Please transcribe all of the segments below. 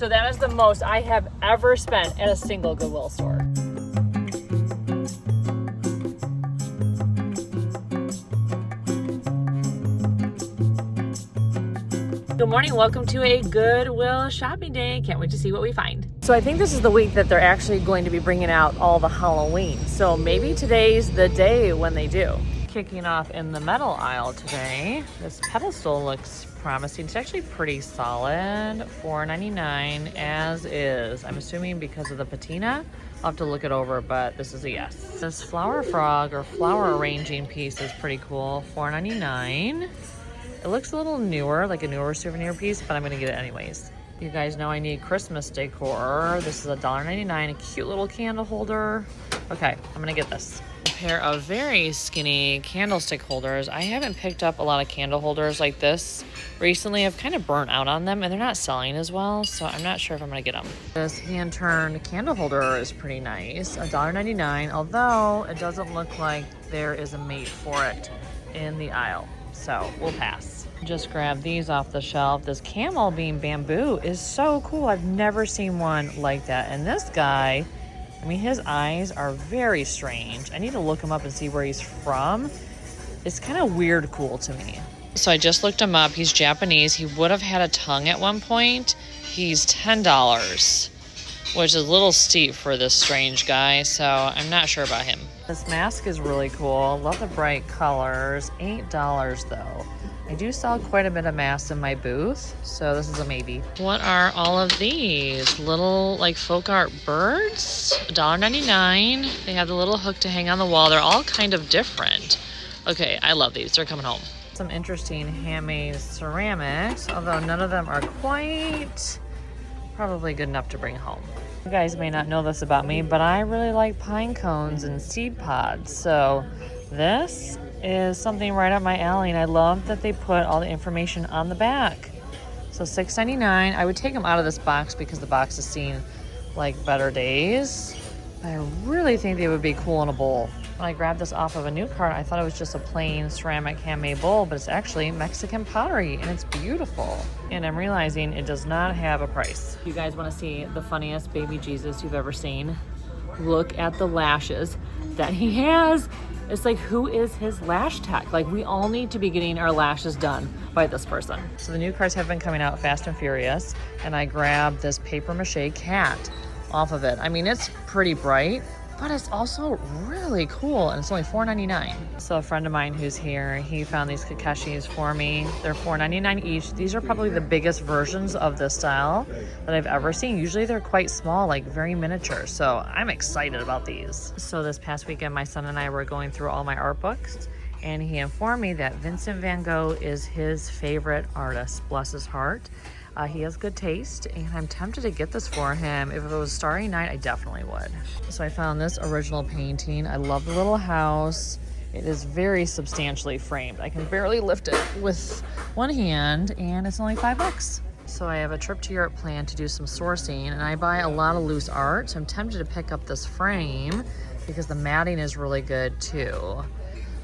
So that is the most I have ever spent at a single Goodwill store. Good morning, welcome to a Goodwill shopping day. Can't wait to see what we find. So I think this is the week that they're actually going to be bringing out all the Halloween. So maybe today's the day when they do. Kicking off in the metal aisle today, this pedestal looks promising. It's actually pretty solid, $4.99 as is. I'm assuming because of the patina. I'll have to look it over, but this is a yes. This flower frog or flower arranging piece is pretty cool, $4.99. It looks a little newer, like a newer souvenir piece, but I'm gonna get it anyways. You guys know I need Christmas decor. This is $1.99, a cute little candle holder. Okay, I'm gonna get this. A pair of very skinny candlestick holders. I haven't picked up a lot of candle holders like this recently. I've kind of burnt out on them and they're not selling as well, so I'm not sure if I'm gonna get them. This hand-turned candle holder is pretty nice, $1.99, although it doesn't look like there is a mate for it in the aisle. So we'll pass. Just grab these off the shelf. This camel beam bamboo is so cool. I've never seen one like that. And this guy, I mean, his eyes are very strange. I need to look him up and see where he's from. It's kind of weird cool to me. So I just looked him up. He's Japanese. He would have had a tongue at one point. He's $10, which is a little steep for this strange guy. So I'm not sure about him. This mask is really cool. Love the bright colors. $8 though. I do sell quite a bit of masks in my booth, so this is a maybe. What are all of these? Little like folk art birds? $1.99. They have the little hook to hang on the wall. They're all kind of different. Okay, I love these. They're coming home. Some interesting handmade ceramics, although none of them are quite probably good enough to bring home. You guys may not know this about me, but I really like pine cones and seed pods. So this is something right up my alley, and I love that they put all the information on the back. So $6.99. I would take them out of this box because the box has seen like better days. But I really think they would be cool in a bowl. When I grabbed this off of a new cart, I thought it was just a plain ceramic handmade bowl, but it's actually Mexican pottery, and it's beautiful. And I'm realizing it does not have a price. You guys want to see the funniest baby Jesus you've ever seen? Look at the lashes that he has. It's like, who is his lash tech? Like, we all need to be getting our lashes done by this person. So the new carts have been coming out fast and furious, and I grabbed this paper mache cat off of it. I mean, it's pretty bright, but it's also really cool, and it's only $4.99. So a friend of mine who's here, he found these Kakeshis for me. They're $4.99 each. These are probably the biggest versions of this style that I've ever seen. Usually they're quite small, like very miniature, so I'm excited about these. So this past weekend, my son and I were going through all my art books, and he informed me that Vincent van Gogh is his favorite artist, bless his heart. He has good taste, and I'm tempted to get this for him. If it was Starry Night, I definitely would. So I found this original painting. I love the little house. It is very substantially framed. I can barely lift it with one hand, and it's only $5. So I have a trip to Europe planned to do some sourcing, and I buy a lot of loose art, so I'm tempted to pick up this frame because the matting is really good too.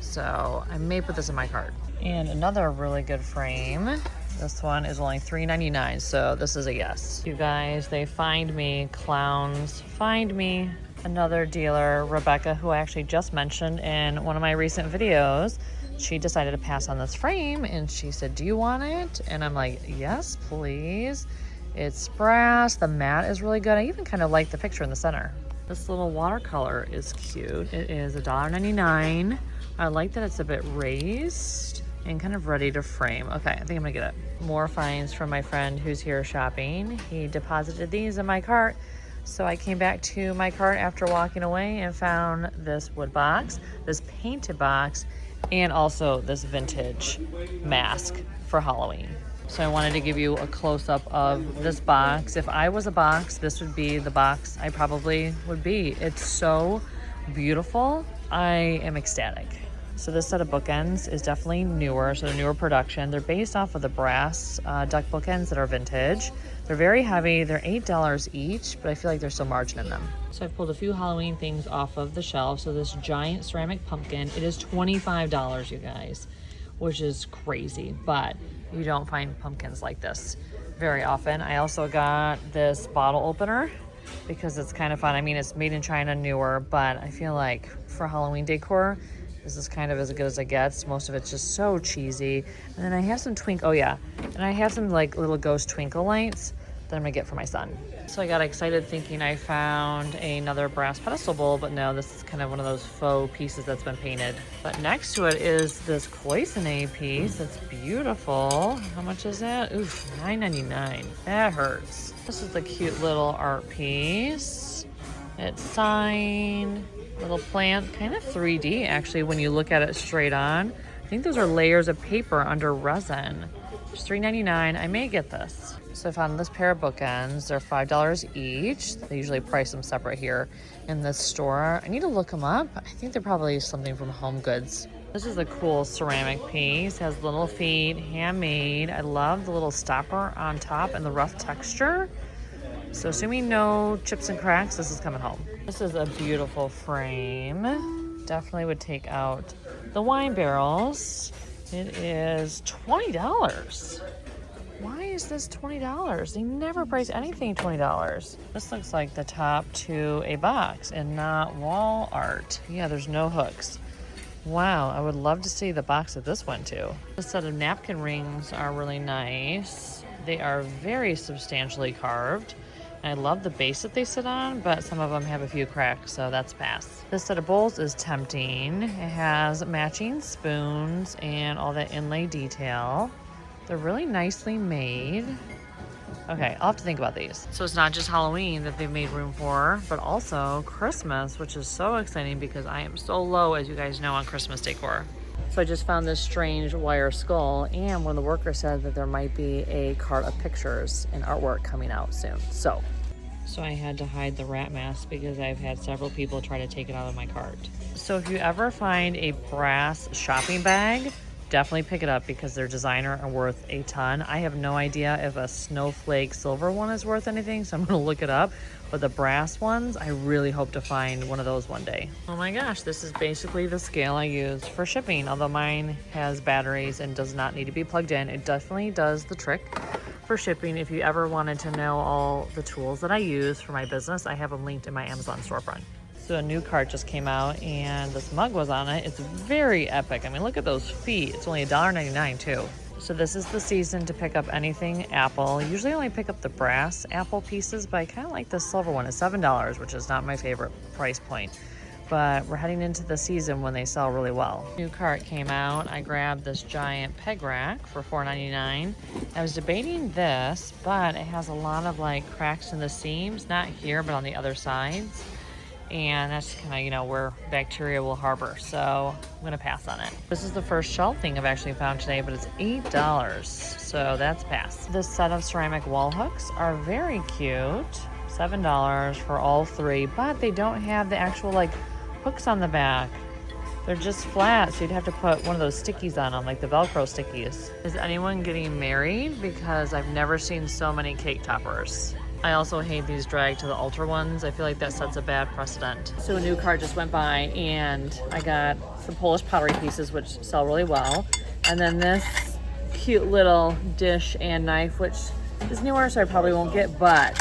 So I may put this in my cart. And another really good frame. This one is only $3.99, so this is a yes. You guys, they find me, clowns, find me. Another dealer, Rebecca, who I actually just mentioned in one of my recent videos, she decided to pass on this frame, and she said, do you want it? And I'm like, yes, please. It's brass, the mat is really good. I even kind of like the picture in the center. This little watercolor is cute. It is $1.99. I like that it's a bit raised and kind of ready to frame. Okay, I think I'm gonna get it. More finds from my friend who's here shopping. He deposited these in my cart. So I came back to my cart after walking away and found this wood box, this painted box, and also this vintage mask for Halloween. So I wanted to give you a close-up of this box. If I was a box, this would be the box I probably would be. It's so beautiful. I am ecstatic. So this set of bookends is definitely newer, so they're newer production. They're based off of the brass duck bookends that are vintage. They're very heavy. They're $8 each, but I feel like there's still margin in them. So I pulled a few Halloween things off of the shelf. So this giant ceramic pumpkin, it is $25, you guys, which is crazy, but you don't find pumpkins like this very often. I also got this bottle opener because it's kind of fun. I mean, it's made in China, newer, but I feel like for Halloween decor, this is kind of as good as it gets. Most of it's just so cheesy. And then I have some and I have some like little ghost twinkle lights that I'm gonna get for my son. So I got excited thinking I found another brass pedestal bowl, but no, this is kind of one of those faux pieces that's been painted. But next to it is this cloisonne piece. It's beautiful. How much is that? Oof, $9.99. That hurts. This is a cute little art piece. It's signed, little plant, kind of 3D actually when you look at it straight on. I think those are layers of paper under resin. It's $3.99. I may get this. So I found this pair of bookends. They're $5 each. They usually price them separate here in this store. I need to look them up. I think they're probably something from Home Goods. This is a cool ceramic piece. It has little feet, handmade. I love the little stopper on top and the rough texture. So assuming no chips and cracks, this is coming home. This is a beautiful frame. Definitely would take out the wine barrels. It is $20. Why is this $20? They never price anything $20. This looks like the top to a box and not wall art. Yeah, there's no hooks. Wow, I would love to see the box that this went to. This set of napkin rings are really nice. They are very substantially carved. I love the base that they sit on, but some of them have a few cracks, so that's a pass. This set of bowls is tempting. It has matching spoons and all that inlay detail. They're really nicely made. Okay, I'll have to think about these. So it's not just Halloween that they've made room for, but also Christmas, which is so exciting because I am so low, as you guys know, on Christmas decor. So I just found this strange wire skull, and one of the workers said that there might be a cart of pictures and artwork coming out soon. So I had to hide the rat mask because I've had several people try to take it out of my cart. So if you ever find a brass shopping bag, definitely pick it up because they're designer and worth a ton. I have no idea if a snowflake silver one is worth anything, so I'm gonna look it up. But the brass ones, I really hope to find one of those one day. Oh my gosh, this is basically the scale I use for shipping. Although mine has batteries and does not need to be plugged in, it definitely does the trick for shipping. If you ever wanted to know all the tools that I use for my business, I have them linked in my Amazon storefront. So a new cart just came out and this mug was on it. It's very epic. I mean, look at those feet. It's only $1.99 too. So this is the season to pick up anything Apple. Usually I only pick up the brass Apple pieces, but I kind of like the silver one. It's $7, which is not my favorite price point. But we're heading into the season when they sell really well. New cart came out. I grabbed this giant peg rack for $4.99. I was debating this, but it has a lot of like cracks in the seams, not here, but on the other sides. And that's kind of, you know, where bacteria will harbor. So I'm gonna pass on it. This is the first shelving I've actually found today, but it's $8. So that's pass. This set of ceramic wall hooks are very cute. $7 for all three, but they don't have the actual like hooks on the back. They're just flat, so you'd have to put one of those stickies on them, like the Velcro stickies. Is anyone getting married? Because I've never seen so many cake toppers. I also hate these drag to the altar ones. I feel like that sets a bad precedent. So a new cart just went by and I got some Polish pottery pieces, which sell really well. And then this cute little dish and knife, which is newer, so I probably won't get, but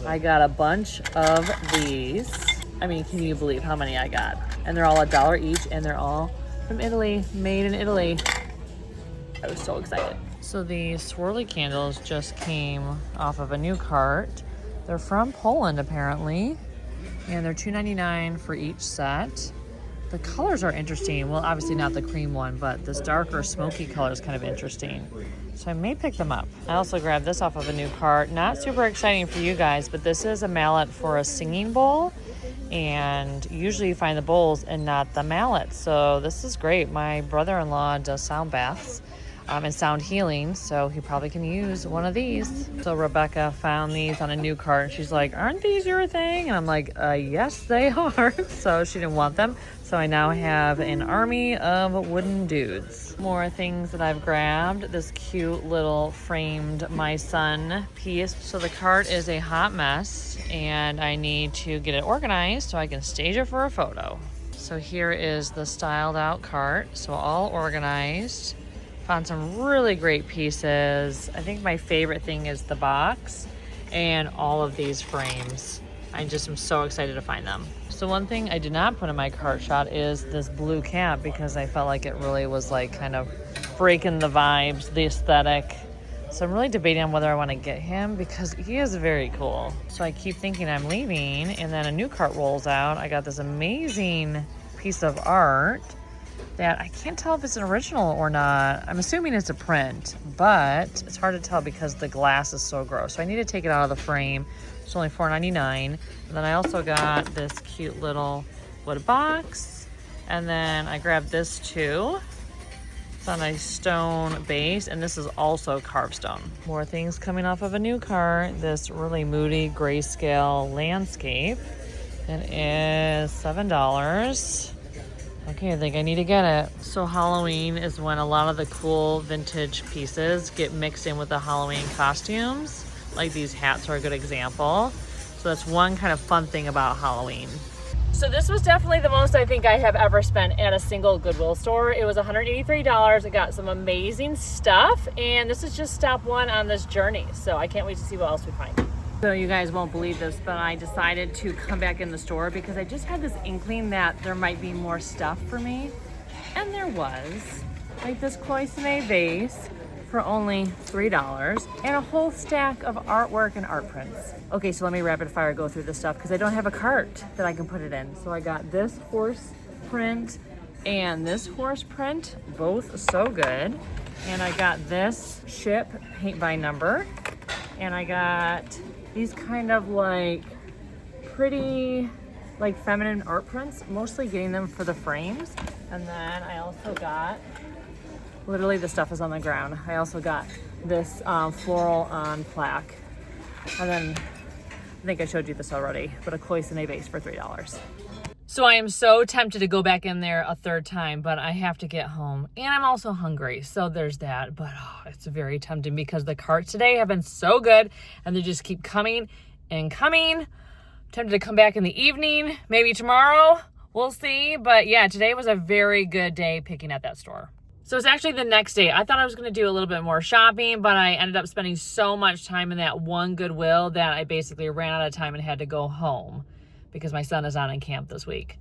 I got a bunch of these. I mean, can you believe how many I got? And they're all $1 each, and they're all from Italy, made in Italy. I was so excited. So the swirly candles just came off of a new cart. They're from Poland apparently, and they're $2.99 for each set. The colors are interesting. Well, obviously not the cream one, but this darker smoky color is kind of interesting. So I may pick them up. I also grabbed this off of a new cart. Not super exciting for you guys, but this is a mallet for a singing bowl. And usually you find the bowls and not the mallets. So this is great. My brother-in-law does sound baths and sound healing, so he probably can use one of these. So Rebecca found these on a new cart and she's like, aren't these your thing? And I'm like, yes, they are. So she didn't want them. So I now have an army of wooden dudes. More things that I've grabbed. This cute little framed my son piece. So the cart is a hot mess and I need to get it organized so I can stage it for a photo. So here is the styled out cart. So all organized. Found some really great pieces. I think my favorite thing is the box and all of these frames. I just am so excited to find them. So one thing I did not put in my cart shot is this blue cat, because I felt like it really was like kind of breaking the vibes, the aesthetic. So I'm really debating on whether I want to get him because he is very cool. So I keep thinking I'm leaving, and then a new cart rolls out. I got this amazing piece of art that I can't tell if it's an original or not. I'm assuming it's a print, but it's hard to tell because the glass is so gross. So I need to take it out of the frame. It's only $4.99. And then I also got this cute little wood box. And then I grabbed this too. It's on a stone base, and this is also carved stone. More things coming off of a new cart. This really moody grayscale landscape. It is $7. Okay, I think I need to get it. So Halloween is when a lot of the cool vintage pieces get mixed in with the Halloween costumes. Like these hats are a good example. So that's one kind of fun thing about Halloween. So this was definitely the most I think I have ever spent at a single Goodwill store. It was $183. I got some amazing stuff, and this is just step one on this journey. So I can't wait to see what else we find. So you guys won't believe this, but I decided to come back in the store because I just had this inkling that there might be more stuff for me. And there was, like this cloisonne vase for only $3 and a whole stack of artwork and art prints. Okay, so let me rapid fire go through this stuff because I don't have a cart that I can put it in. So I got this horse print and this horse print, both so good. And I got this ship paint by number. And I got these kind of like pretty like feminine art prints, mostly getting them for the frames. And then I also got, literally the stuff is on the ground. I also got this floral on plaque. And then I think I showed you this already, but a cloisonne vase for $3. So I am so tempted to go back in there a third time, but I have to get home. And I'm also hungry, so there's that. But it's very tempting because the carts today have been so good, and they just keep coming and coming. I'm tempted to come back in the evening, maybe tomorrow. We'll see. But yeah, today was a very good day picking at that store. So it's actually the next day. I thought I was going to do a little bit more shopping, but I ended up spending so much time in that one Goodwill that I basically ran out of time and had to go home, because my son is on in camp this week.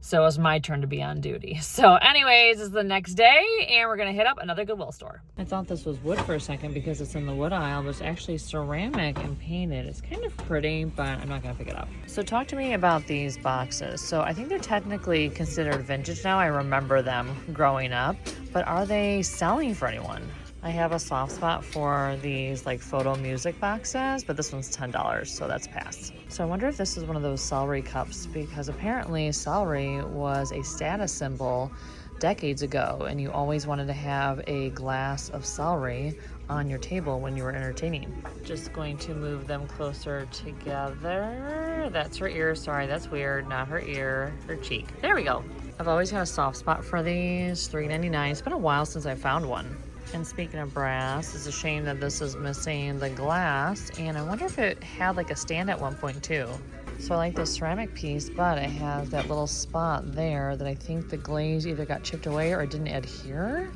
So it was my turn to be on duty. So anyways, it's the next day and we're gonna hit up another Goodwill store. I thought this was wood for a second because it's in the wood aisle, but it's actually ceramic and painted. It's kind of pretty, but I'm not gonna pick it up. So talk to me about these boxes. So I think they're technically considered vintage now. I remember them growing up, but are they selling for anyone? I have a soft spot for these like photo music boxes, but this one's $10, so that's pass. So I wonder if this is one of those celery cups, because apparently celery was a status symbol decades ago, and you always wanted to have a glass of celery on your table when you were entertaining. Just going to move them closer together. That's her ear, sorry, that's weird, not her ear, her cheek. There we go. I've always had a soft spot for these, $3.99. It's been a while since I found one. And speaking of brass, it's a shame that this is missing the glass, and I wonder if it had like a stand at one point too. So I like this ceramic piece, but it has that little spot there that I think the glaze either got chipped away or it didn't adhere.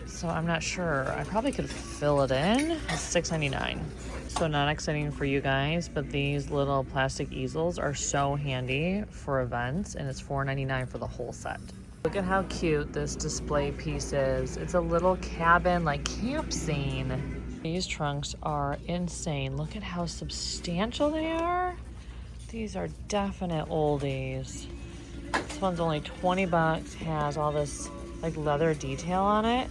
So I'm not sure. I probably could fill it in. It's $6.99. So not exciting for you guys, but these little plastic easels are so handy for events, and it's $4.99 for the whole set. Look at how cute this display piece is. It's a little cabin, like camp scene. These trunks are insane. Look at how substantial they are. These are definite oldies. This one's only 20 bucks, has all this like leather detail on it.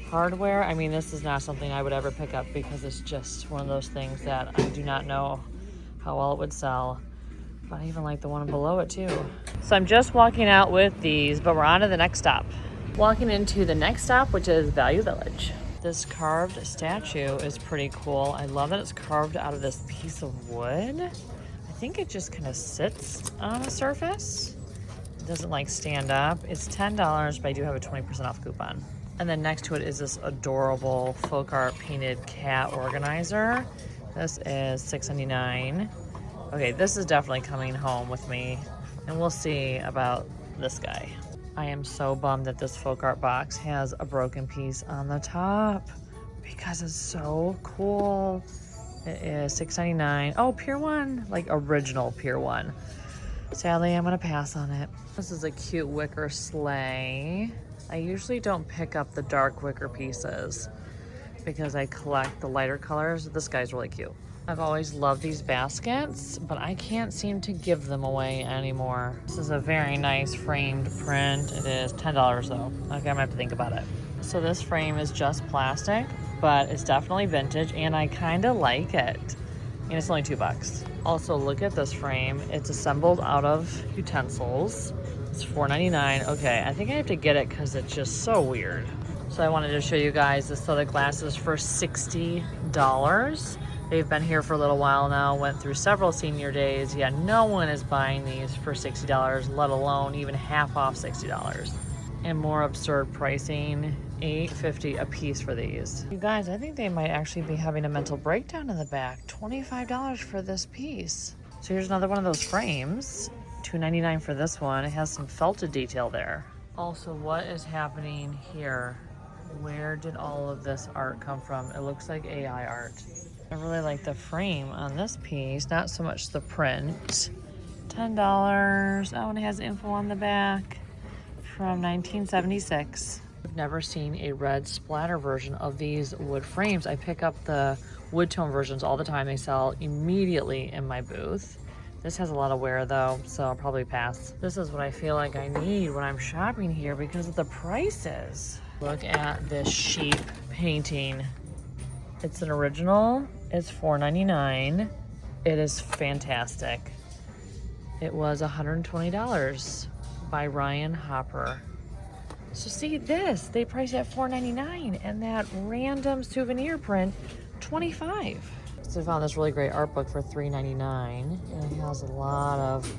Hardware, I mean, this is not something I would ever pick up because it's just one of those things that I do not know how well it would sell. But I even like the one below it too. So I'm just walking out with these, but we're on to the next stop. Walking into the next stop, which is Value Village. This carved statue is pretty cool. I love that it's carved out of this piece of wood. I think it just kind of sits on a surface. It doesn't like stand up. It's $10, but I do have a 20% off coupon. And then next to it is this adorable folk art painted cat organizer. This is $6.99. Okay, this is definitely coming home with me, and we'll see about this guy. I am so bummed that this folk art box has a broken piece on the top because it's so cool. It is $6.99. Oh, Pier 1, like original Pier 1. Sadly, I'm gonna pass on it. This is a cute wicker sleigh. I usually don't pick up the dark wicker pieces because I collect the lighter colors. This guy's really cute. I've always loved these baskets, but I can't seem to give them away anymore. This is a very nice framed print. It is $10 though. Okay, I'm gonna have to think about it. So this frame is just plastic, but it's definitely vintage and I kinda like it. And it's only $2. Also, look at this frame. It's assembled out of utensils. It's $4.99. Okay, I think I have to get it because it's just so weird. So I wanted to show you guys this set of glasses for $60. They've been here for a little while now, went through several senior days, yet no one is buying these for $60, let alone even half off $60. And more absurd pricing, $8.50 a piece for these. You guys, I think they might actually be having a mental breakdown in the back. $25 for this piece. So here's another one of those frames. $2.99 for this one. It has some felted detail there. Also, what is happening here? Where did all of this art come from? It looks like AI art. I really like the frame on this piece, not so much the print. $10. Oh, and it has info on the back from 1976. I've never seen a red splatter version of these wood frames. I pick up the wood tone versions all the time. They sell immediately in my booth. This has a lot of wear though, so I'll probably pass. This is what I feel like I need when I'm shopping here because of the prices. Look at this sheep painting. It's an original. It's $4.99. It is fantastic. It was $120 by Ryan Hopper. So see this, they priced it at $4.99 and that random souvenir print, $25. So I found this really great art book for $3.99 and it has a lot of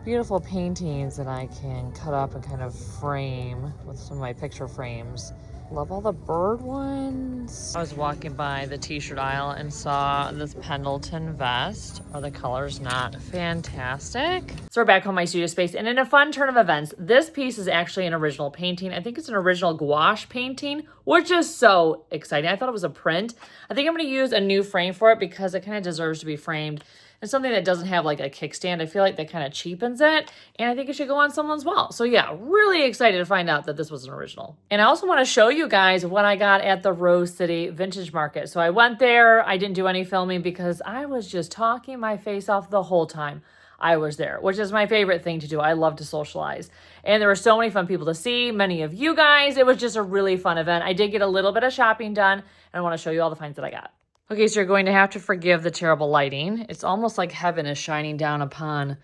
beautiful paintings that I can cut up and kind of frame with some of my picture frames. Love all the bird ones. I was walking by the t-shirt aisle and saw this Pendleton vest. Are the colors not fantastic? So we're back home in my studio space, and in a fun turn of events, this piece is actually an original painting. I think it's an original gouache painting, which is so exciting. I thought it was a print. I think I'm gonna use a new frame for it because it kind of deserves to be framed. And something that doesn't have like a kickstand, I feel like that kind of cheapens it. And I think it should go on someone's wall. So yeah, really excited to find out that this was an original. And I also want to show you guys what I got at the Rose City Vintage Market. So I went there, I didn't do any filming because I was just talking my face off the whole time I was there, which is my favorite thing to do. I love to socialize. And there were so many fun people to see, many of you guys. It was just a really fun event. I did get a little bit of shopping done, and I want to show you all the finds that I got. Okay, so you're going to have to forgive the terrible lighting. It's almost like heaven is shining down upon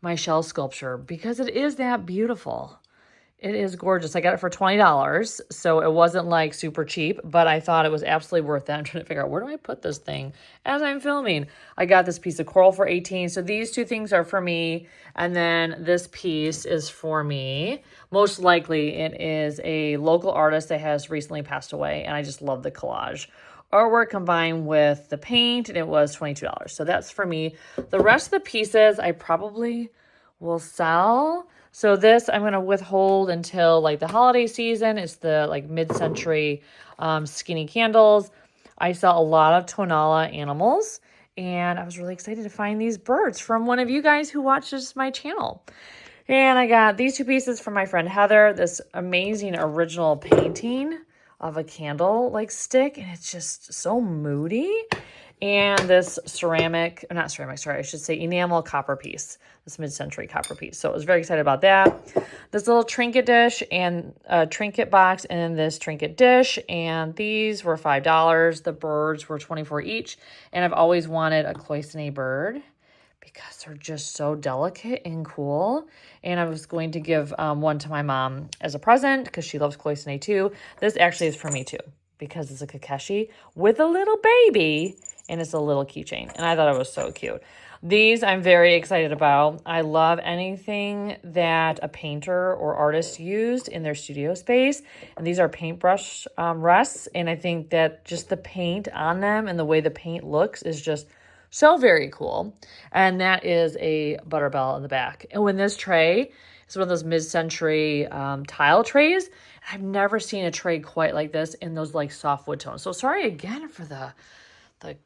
my shell sculpture because it is that beautiful. It is gorgeous. I got it for $20, so it wasn't like super cheap, but I thought it was absolutely worth it. I'm trying to figure out where do I put this thing as I'm filming. I got this piece of coral for $18, so these two things are for me, and then this piece is for me. Most likely it is a local artist that has recently passed away, and I just love the collage. Artwork combined with the paint, and it was $22. So that's for me. The rest of the pieces I probably will sell. So this I'm going to withhold until like the holiday season. It's the like mid-century skinny candles. I sell a lot of Tonala animals, and I was really excited to find these birds from one of you guys who watches my channel. And I got these two pieces from my friend Heather, this amazing original painting of a candle like stick, and it's just so moody. And this ceramic, or not ceramic, sorry, I should say enamel copper piece, this mid-century copper piece. So I was very excited about that. This little trinket dish and a trinket box, and then this trinket dish, and these were $5. The birds were $24 each, and I've always wanted a cloisonne bird because they're just so delicate and cool. And I was going to give one to my mom as a present because she loves cloisonne too. This actually is for me too because it's a Kakeshi with a little baby, and it's a little keychain. And I thought it was so cute. These I'm very excited about. I love anything that a painter or artist used in their studio space. And these are paintbrush rests. And I think that just the paint on them and the way the paint looks is just so very cool. And that is a butterbell in the back. And when this tray It's one of those mid-century tile trays. I've never seen a tray quite like this in those like soft wood tones. So sorry again for the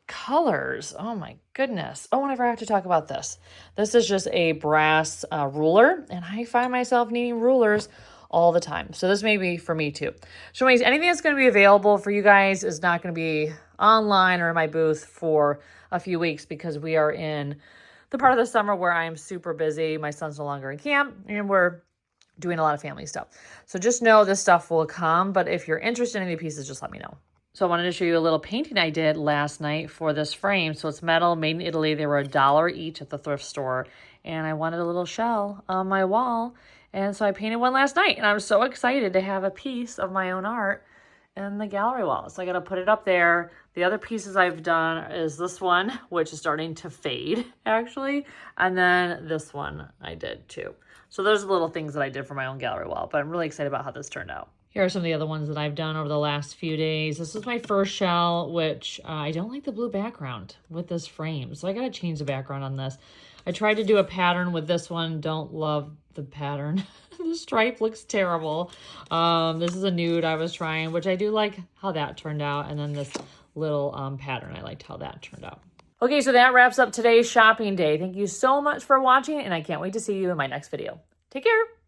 colors. Oh my goodness. Oh, and I forgot to talk about this. This is just a brass ruler, and I find myself needing rulers all the time. So this may be for me too. So anyways, anything that's going to be available for you guys is not going to be online or in my booth for a few weeks because we are in the part of the summer where I am super busy. My son's no longer in camp and we're doing a lot of family stuff. So just know this stuff will come, but if you're interested in any pieces, just let me know. So I wanted to show you a little painting I did last night for this frame. So it's metal, made in Italy. They were $1 each at the thrift store. And I wanted a little shell on my wall. And so I painted one last night. And I'm so excited to have a piece of my own art in the gallery wall. So I got to put it up there. The other pieces I've done is this one, which is starting to fade, actually. And then this one I did too. So those are the little things that I did for my own gallery wall. But I'm really excited about how this turned out. Here are some of the other ones that I've done over the last few days. This is my first shell, which I don't like the blue background with this frame. So I got to change the background on this. I tried to do a pattern with this one. Don't love the pattern. The stripe looks terrible. This is a nude I was trying, which I do like how that turned out. And then this little pattern, I liked how that turned out. Okay, so that wraps up today's shopping day. Thank you so much for watching, and I can't wait to see you in my next video. Take care.